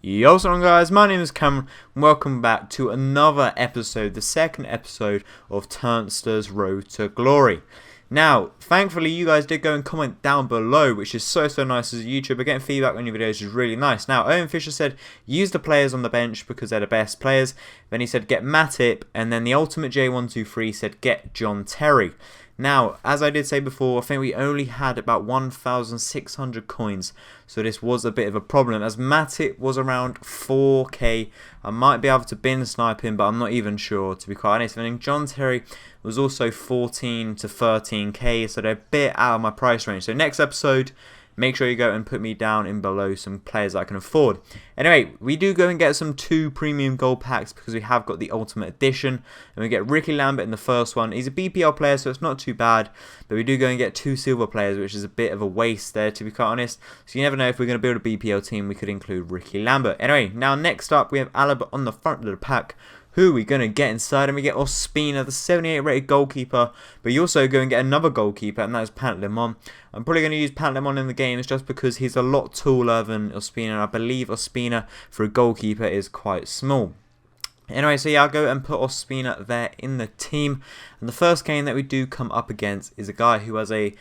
Yo, what's on guys, my name is Cameron, and welcome back to another episode, the second episode of TURNSTERS Road to Glory. Now, thankfully you guys did go and comment down below, which is so nice as a YouTuber. Getting feedback on your videos is really nice. Now, Owen Fisher said, use the players on the bench because they're the best players. Then he said, get Matip, and then the Ultimate J123 said, get John Terry. Now, as I did say before, I think we only had about 1,600 coins, so this was a bit of a problem. As Matip was around 4k, I might be able to bin snipe him, but I'm not even sure, to be quite honest. I think John Terry was also 14 to 13k, so they're a bit out of my price range. So next episode, make sure you go and put me down in below some players that I can afford. Anyway, we do go and get some 2 premium gold packs because we have got the Ultimate Edition. And we get Ricky Lambert in the first one. He's a BPL player, so it's not too bad. But we do go and get 2 silver players, which is a bit of a waste there, to be quite honest. So you never know, if we're going to build a BPL team, we could include Ricky Lambert. Anyway, now next up, we have Alaba on the front of the pack. Who are we going to get inside? And we get Ospina, the 78 rated goalkeeper. But you also go and get another goalkeeper, and that is Pantlemon. I'm probably going to use Pantlemon in the games just because he's a lot taller than Ospina. And I believe Ospina for a goalkeeper is quite small. Anyway, so yeah, I'll go and put Ospina there in the team. And the first game that we do come up against is a guy who has a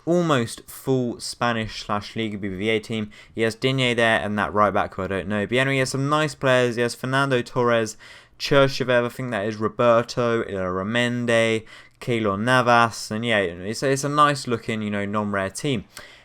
almost full Spanish/Liga BBVA team. He has Digne there and that right back who I don't know. But anyway, he has some nice players. He has Fernando Torres, Cherchev, I think that is Roberto, Ramende, Keylor Navas, and yeah, it's a nice looking, non-rare team.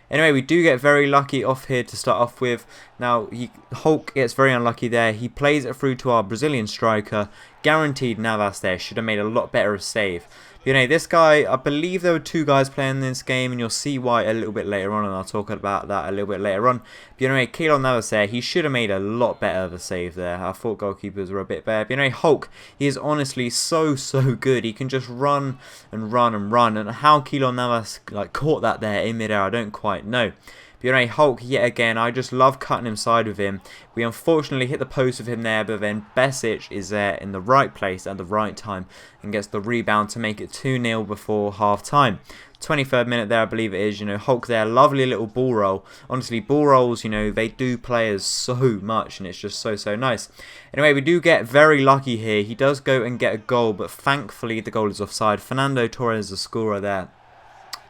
Anyway, we do get very lucky off here to start off with. Now, Hulk gets very unlucky there. He plays it through to our Brazilian striker. Guaranteed Navas there. Should have made a lot better of save. This guy, I believe there were 2 guys playing this game, and you'll see why a little bit later on, and I'll talk about that a little bit later on. But anyway, Keylor Navas there, he should have made a lot better of a save there. I thought goalkeepers were a bit better. But anyway, Hulk, he is honestly so good. He can just run and run and run, and how Keylor Navas caught that there in midair, I don't quite know. But anyway, Hulk, yet again, I just love cutting him side with him. We unfortunately hit the post with him there, but then Besic is there in the right place at the right time and gets the rebound to make it 2-0 before half time. 23rd minute there, I believe it is. Hulk there, lovely little ball roll. Honestly, ball rolls, they do players so much, and it's just so nice. Anyway, we do get very lucky here. He does go and get a goal, but thankfully the goal is offside. Fernando Torres, the scorer there.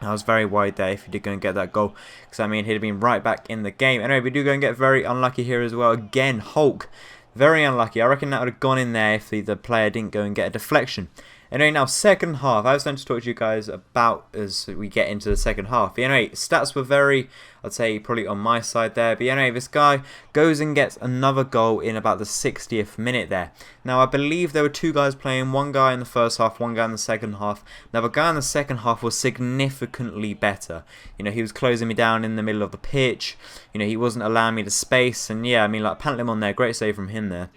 I was very worried there if he did go and get that goal, because I mean he'd have been right back in the game. Anyway, we do go and get very unlucky here as well. Again, Hulk, very unlucky. I reckon that would have gone in there if the player didn't go and get a deflection. Anyway, now second half. I was going to talk to you guys about as we get into the second half. But anyway, stats were very, I'd say, probably on my side there. But anyway, this guy goes and gets another goal in about the 60th minute there. Now, I believe there were 2 guys playing. One guy in the first half, one guy in the second half. Now, the guy in the second half was significantly better. He was closing me down in the middle of the pitch. He wasn't allowing me the space. And yeah, I mean, Pantlemon there, great save from him there.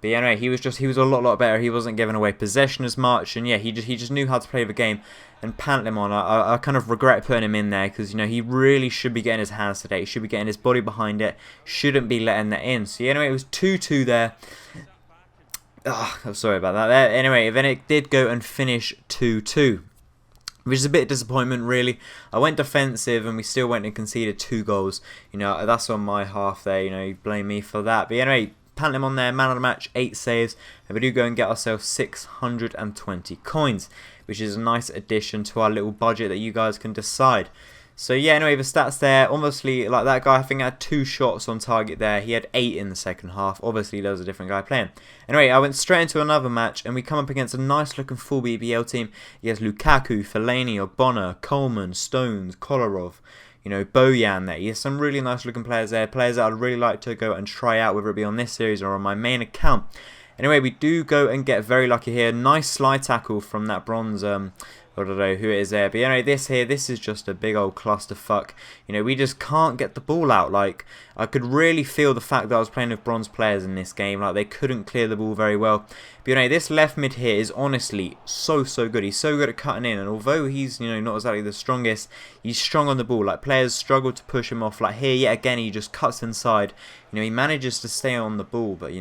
But yeah, anyway, he was a lot better. He wasn't giving away possession as much, and yeah, he just knew how to play the game. And Pantlemon, I kind of regret putting him in there because he really should be getting his hands today. He should be getting his body behind it. Shouldn't be letting that in. So yeah, anyway, it was 2-2 there. I'm sorry about that there. Anyway, then it did go and finish 2-2. Which is a bit of disappointment, really. I went defensive and we still went and conceded 2 goals. That's on my half there. You blame me for that. But anyway, Pantlemon there, man of the match, 8 saves, and we do go and get ourselves 620 coins, which is a nice addition to our little budget that you guys can decide. So yeah, anyway, the stats there, obviously, like that guy, I think had 2 shots on target there. He had 8 in the second half. Obviously, there was a different guy playing. Anyway, I went straight into another match, and we come up against a nice looking full BBL team. He has Lukaku, Fellaini, Obona, Coleman, Stones, Kolarov, Bojan there. He has some really nice looking players there. Players that I'd really like to go and try out, whether it be on this series or on my main account. Anyway, we do go and get very lucky here. Nice slide tackle from that bronze, I don't know who it is there. But anyway, this is just a big old clusterfuck. We just can't get the ball out. I could really feel the fact that I was playing with bronze players in this game. They couldn't clear the ball very well. But this left mid here is honestly so good. He's so good at cutting in. And although he's, not exactly the strongest, he's strong on the ball. Players struggle to push him off. Here, yet again, he just cuts inside. He manages to stay on the ball. But,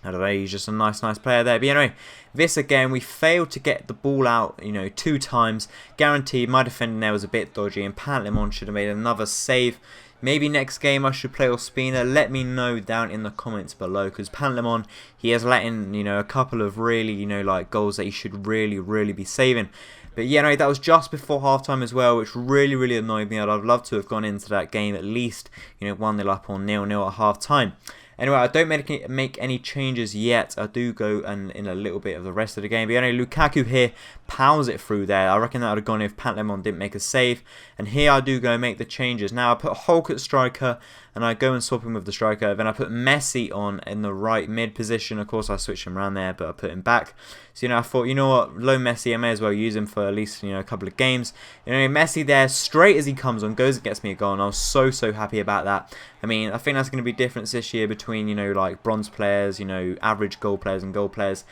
I don't know, he's just a nice player there. But anyway, this again, we failed to get the ball out, 2 times. Guaranteed, my defending there was a bit dodgy, and Pantlemon should have made another save. Maybe next game I should play Ospina. Let me know down in the comments below, because Panlemon, he has let in, you know, a couple of really, you know, like goals that he should really be saving. But yeah, no, that was just before halftime as well, which really annoyed me. I'd love to have gone into that game at least, you know, 1-0 up or 0-0 at halftime. Anyway, I don't make any changes yet. I do go in a little bit of the rest of the game. But anyway, Lukaku here powers it through there. I reckon that would have gone if Panlemon didn't make a save. And here I do go and make the changes. Now I put Hulk at striker, and I go and swap him with the striker. Then I put Messi on in the right mid position. Of course, I switched him around there, but I put him back. So, you know, I thought, you know what, low Messi, I may as well use him for at least, you know, a couple of games. You know, Messi there, straight as he comes on, goes and gets me a goal, and I was so happy about that. I mean, I think that's going to be difference this year between, you know, like bronze players, you know, average goal players and goal players.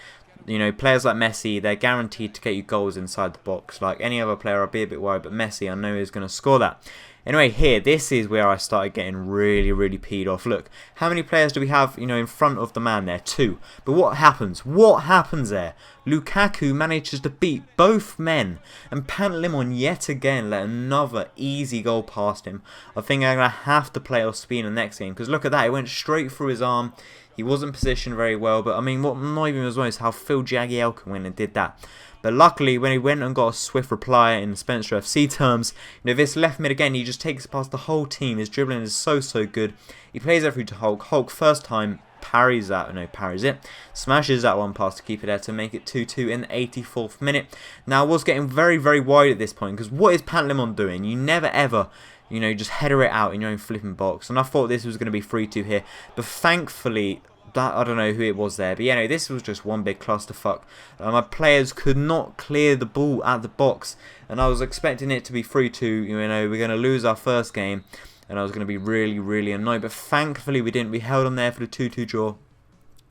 You know, players like Messi, they're guaranteed to get you goals inside the box. Like any other player, I'd be a bit worried, but Messi, I know he's going to score that. Anyway, here, this is where I started getting really peed off. Look, how many players do we have, you know, in front of the man there? 2. But what happens? What happens there? Lukaku manages to beat both men, and Panlemon yet again let another easy goal past him. I think I'm going to have to play Ospina next game, because look at that, it went straight through his arm. He wasn't positioned very well, but I mean, what annoyed me as well is how Phil Jagielka went and did that. But luckily, when he went and got a swift reply in Spencer FC terms, you know, this left mid again, he just takes past the whole team. His dribbling is so good. He plays it through to Hulk. Hulk, first time, parries it. Smashes that one past the keeper there to make it 2-2 in the 84th minute. Now, I was getting very wide at this point, because what is Panlemon doing? You never ever, you know, just header it out in your own flipping box. And I thought this was going to be 3-2 here. But thankfully, I don't know who it was there, but yeah, no, this was just one big clusterfuck. My players could not clear the ball at the box, and I was expecting it to be 3-2. You know, we're going to lose our first game, and I was going to be really annoyed. But thankfully, we didn't. We held on there for the 2-2 draw.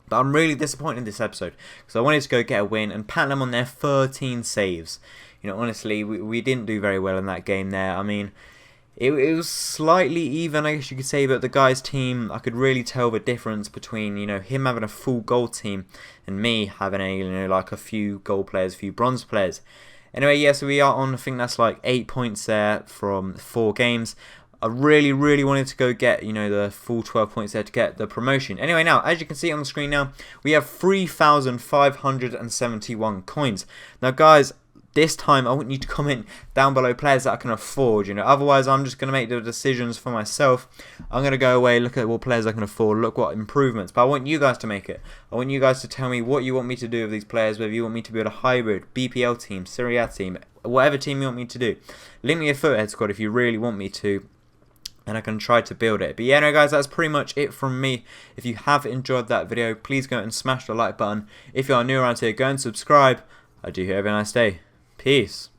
But I'm really disappointed in this episode, because I wanted to go get a win, and Panlemon on there 13 saves. You know, honestly, we didn't do very well in that game there. I mean, it was slightly even, I guess you could say, but the guy's team, I could really tell the difference between, you know, him having a full gold team and me having a, you know, like a few gold players, a few bronze players. Anyway, yeah, so we are on, I think that's like 8 points there from 4 games. I really wanted to go get, you know, the full 12 points there to get the promotion. Anyway, now, as you can see on the screen now, we have 3,571 coins. Now, guys, this time I want you to comment down below players that I can afford, you know, otherwise I'm just going to make the decisions for myself. I'm going to go away, look at what players I can afford, look what improvements, but I want you guys to make it. I want you guys to tell me what you want me to do with these players, whether you want me to build a hybrid, BPL team, Serie A team, whatever team you want me to do. Link me a Footag squad if you really want me to, and I can try to build it. But yeah, no guys, that's pretty much it from me. If you have enjoyed that video, please go and smash the like button. If you are new around here, go and subscribe. I do hope you have a nice day. Peace.